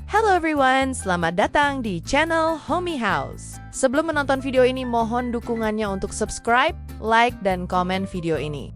Hello everyone, selamat datang di channel Homey House. Sebelum menonton video ini, mohon dukungannya untuk subscribe, like, dan komen video ini.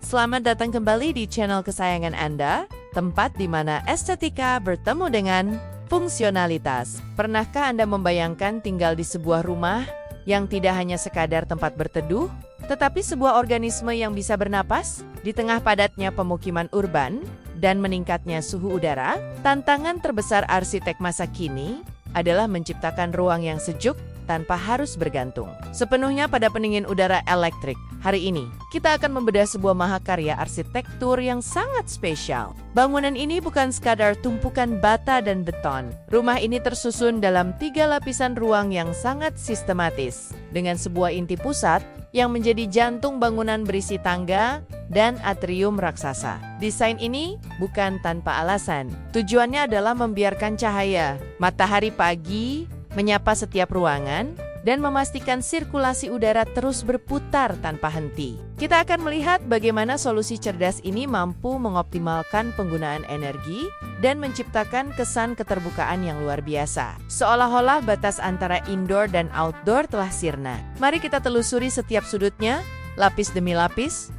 Selamat datang kembali di channel kesayangan Anda, tempat di mana estetika bertemu dengan fungsionalitas. Pernahkah Anda membayangkan tinggal di sebuah rumah yang tidak hanya sekadar tempat berteduh, tetapi sebuah organisme yang bisa bernapas? Di tengah padatnya pemukiman urban dan meningkatnya suhu udara, tantangan terbesar arsitek masa kini adalah menciptakan ruang yang sejuk tanpa harus bergantung sepenuhnya pada pendingin udara elektrik. Hari ini, kita akan membedah sebuah mahakarya arsitektur yang sangat spesial. Bangunan ini bukan sekadar tumpukan bata dan beton. Rumah ini tersusun dalam 3 lapisan ruang yang sangat sistematis, dengan sebuah inti pusat yang menjadi jantung bangunan berisi tangga dan atrium raksasa. Desain ini bukan tanpa alasan. Tujuannya adalah membiarkan cahaya matahari pagi menyapa setiap ruangan dan memastikan sirkulasi udara terus berputar tanpa henti. Kita akan melihat bagaimana solusi cerdas ini mampu mengoptimalkan penggunaan energi dan menciptakan kesan keterbukaan yang luar biasa. Seolah-olah batas antara indoor dan outdoor telah sirna. Mari kita telusuri setiap sudutnya, lapis demi lapis.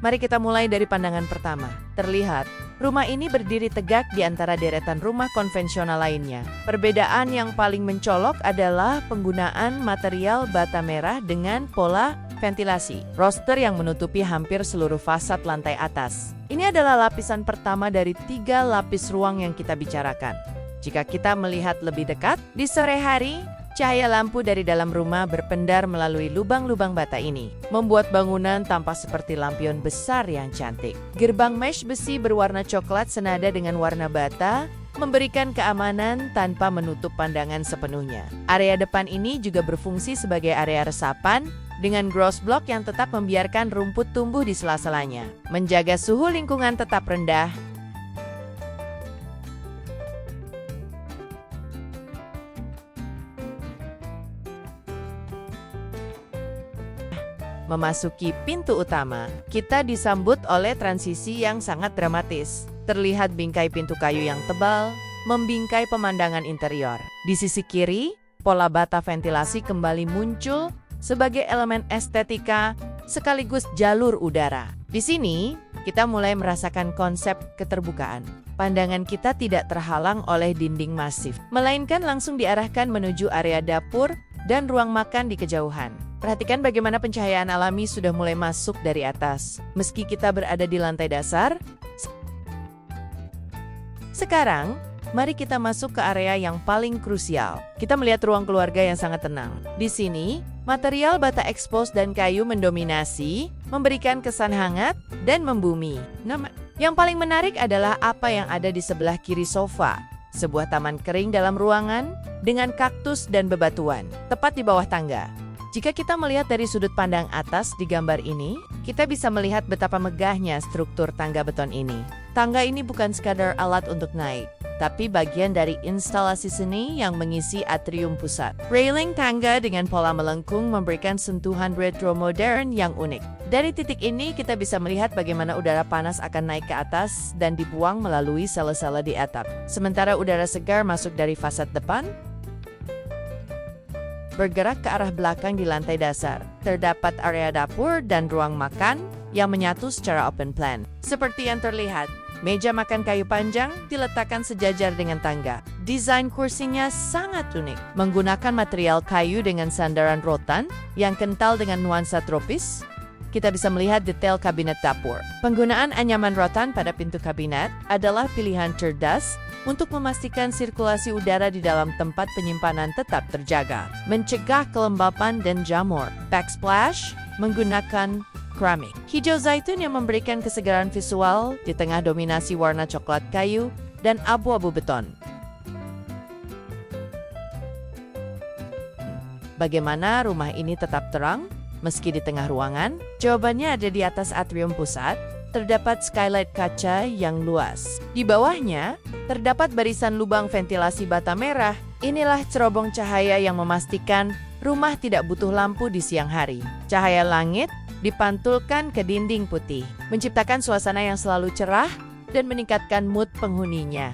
Mari kita mulai dari pandangan pertama. Terlihat, rumah ini berdiri tegak di antara deretan rumah konvensional lainnya. Perbedaan yang paling mencolok adalah penggunaan material bata merah dengan pola ventilasi roster yang menutupi hampir seluruh fasad lantai atas. Ini adalah lapisan pertama dari 3 lapis ruang yang kita bicarakan. Jika kita melihat lebih dekat, di sore hari, cahaya lampu dari dalam rumah berpendar melalui lubang-lubang bata ini, membuat bangunan tampak seperti lampion besar yang cantik. Gerbang mesh besi berwarna coklat senada dengan warna bata, memberikan keamanan tanpa menutup pandangan sepenuhnya. Area depan ini juga berfungsi sebagai area resapan, dengan gross block yang tetap membiarkan rumput tumbuh di sela-selanya, menjaga suhu lingkungan tetap rendah. Memasuki pintu utama, kita disambut oleh transisi yang sangat dramatis. Terlihat bingkai pintu kayu yang tebal, membingkai pemandangan interior. Di sisi kiri, pola bata ventilasi kembali muncul sebagai elemen estetika sekaligus jalur udara. Di sini, kita mulai merasakan konsep keterbukaan. Pandangan kita tidak terhalang oleh dinding masif, melainkan langsung diarahkan menuju area dapur dan ruang makan di kejauhan. Perhatikan bagaimana pencahayaan alami sudah mulai masuk dari atas, meski kita berada di lantai dasar. Sekarang, mari kita masuk ke area yang paling krusial. Kita melihat ruang keluarga yang sangat tenang. Di sini, material bata ekspos dan kayu mendominasi, memberikan kesan hangat dan membumi. Yang paling menarik adalah apa yang ada di sebelah kiri sofa. Sebuah taman kering dalam ruangan dengan kaktus dan bebatuan, tepat di bawah tangga. Jika kita melihat dari sudut pandang atas di gambar ini, kita bisa melihat betapa megahnya struktur tangga beton ini. Tangga ini bukan sekadar alat untuk naik, tapi bagian dari instalasi seni yang mengisi atrium pusat. Railing tangga dengan pola melengkung memberikan sentuhan retro modern yang unik. Dari titik ini, kita bisa melihat bagaimana udara panas akan naik ke atas dan dibuang melalui sela-sela di atap. Sementara udara segar masuk dari fasad depan, bergerak ke arah belakang di lantai dasar. Terdapat area dapur dan ruang makan yang menyatu secara open plan. Seperti yang terlihat, meja makan kayu panjang diletakkan sejajar dengan tangga. Desain kursinya sangat unik, menggunakan material kayu dengan sandaran rotan yang kental dengan nuansa tropis. Kita bisa melihat detail kabinet dapur. Penggunaan anyaman rotan pada pintu kabinet adalah pilihan cerdas untuk memastikan sirkulasi udara di dalam tempat penyimpanan tetap terjaga, mencegah kelembapan dan jamur. Backsplash menggunakan keramik hijau zaitun yang memberikan kesegaran visual di tengah dominasi warna coklat kayu dan abu-abu beton. Bagaimana rumah ini tetap terang meski di tengah ruangan? Jawabannya ada di atas atrium pusat. Terdapat skylight kaca yang luas. Di bawahnya, terdapat barisan lubang ventilasi bata merah. Inilah cerobong cahaya yang memastikan rumah tidak butuh lampu di siang hari. Cahaya langit dipantulkan ke dinding putih, menciptakan suasana yang selalu cerah dan meningkatkan mood penghuninya.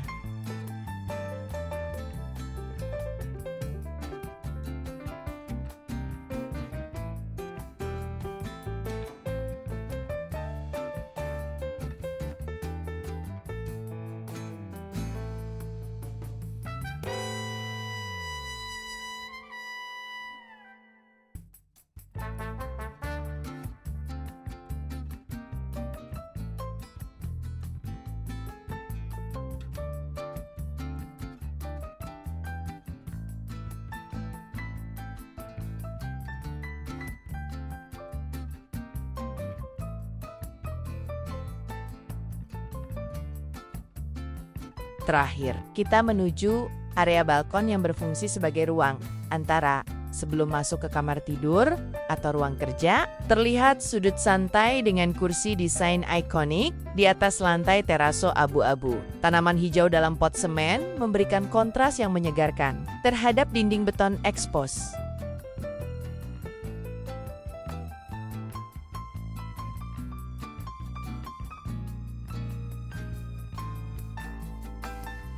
Terakhir, kita menuju area balkon yang berfungsi sebagai ruang antara sebelum masuk ke kamar tidur atau ruang kerja. Terlihat sudut santai dengan kursi desain ikonik di atas lantai teraso abu-abu. Tanaman hijau dalam pot semen memberikan kontras yang menyegarkan terhadap dinding beton ekspos.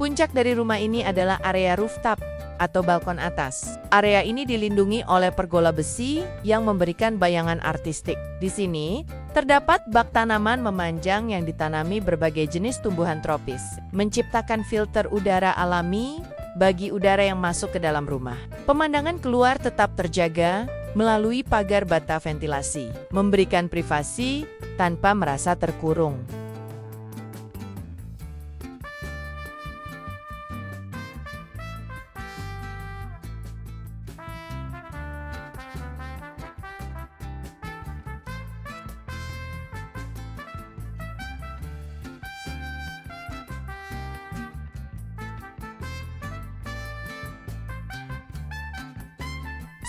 Puncak dari rumah ini adalah area rooftop atau balkon atas. Area ini dilindungi oleh pergola besi yang memberikan bayangan artistik. Di sini, terdapat bak tanaman memanjang yang ditanami berbagai jenis tumbuhan tropis, menciptakan filter udara alami bagi udara yang masuk ke dalam rumah. Pemandangan keluar tetap terjaga melalui pagar bata ventilasi, memberikan privasi tanpa merasa terkurung.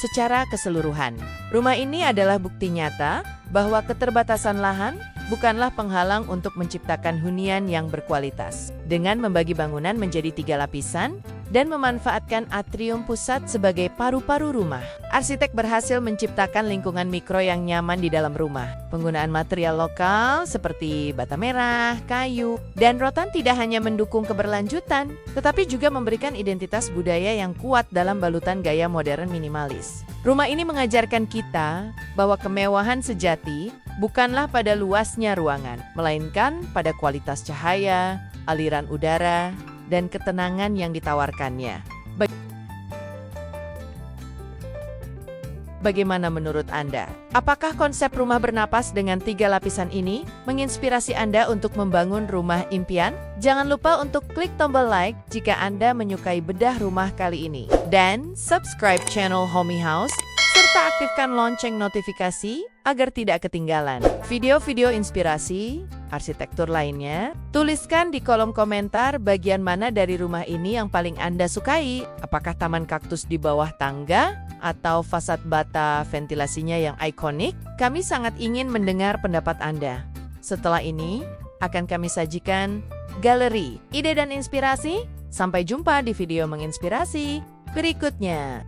Secara keseluruhan, rumah ini adalah bukti nyata bahwa keterbatasan lahan bukanlah penghalang untuk menciptakan hunian yang berkualitas. Dengan membagi bangunan menjadi 3 lapisan dan memanfaatkan atrium pusat sebagai paru-paru rumah, arsitek berhasil menciptakan lingkungan mikro yang nyaman di dalam rumah. Penggunaan material lokal seperti bata merah, kayu, dan rotan tidak hanya mendukung keberlanjutan, tetapi juga memberikan identitas budaya yang kuat dalam balutan gaya modern minimalis. Rumah ini mengajarkan kita bahwa kemewahan sejati bukanlah pada luasnya ruangan, melainkan pada kualitas cahaya, aliran udara, dan ketenangan yang ditawarkannya. Bagaimana menurut Anda? Apakah konsep rumah bernapas dengan 3 lapisan ini menginspirasi Anda untuk membangun rumah impian? Jangan lupa untuk klik tombol like jika Anda menyukai bedah rumah kali ini. Dan subscribe channel Homey House, serta aktifkan lonceng notifikasi agar tidak ketinggalan video-video inspirasi arsitektur lainnya. Tuliskan di kolom komentar bagian mana dari rumah ini yang paling Anda sukai. Apakah taman kaktus di bawah tangga atau fasad bata ventilasinya yang ikonik? Kami sangat ingin mendengar pendapat Anda. Setelah ini, akan kami sajikan galeri, ide dan inspirasi. Sampai jumpa di video menginspirasi berikutnya.